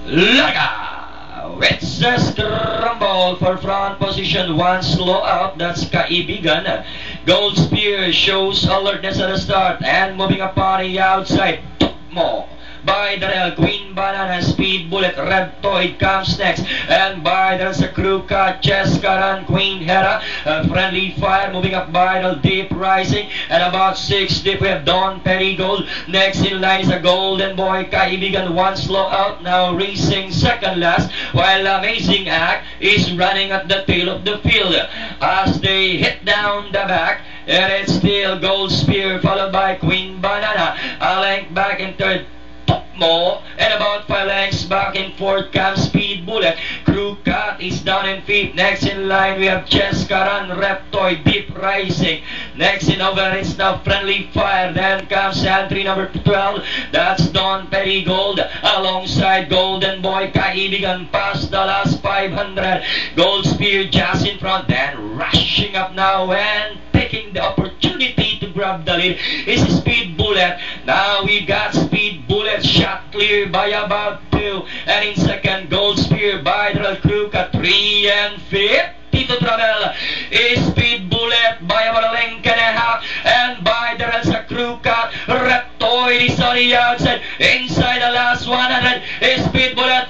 Laga! It's a scramble for front position, one slow out, that's Kaibigan. Gold Spear shows alertness at the start and moving upon the outside. Tukmo by Darrell, Queen Banana, Speed Bullet, Red Toy comes next, and by there's a Kruka, Cheskaran, Queen Hera, Friendly Fire moving up by the Deep Rising, and about 6 deep we have Don Perigold. Next in line is a Golden Boy, Kaibigan, one slow out, now racing second last, while Amazing Act is running at the tail of the field. As they hit down the back, and it's still Gold Spear followed by Queen Banana, a length back in third. More and about 5 lengths back and forth comes Speed Bullet. Crew Cut is down in fifth. Next in line we have Cheskaran, Reptoid, Deep Rising. Next in over is now Friendly Fire. Then comes entry number 12. That's Don Perigold alongside Golden Boy, Kaibigan past the last 500. Gold Spear just in front. Then rushing up now and taking the opportunity to grab the lead is Speed Bullet. Now we got Speed Bullet shot clear by about 2, and in second Gold Spear by the Kruka 3 and 50 to travel is Speed Bullet by about a length and a half, and by the Kruka Reptoid is on the outside. Inside the last 100 is Speed Bullet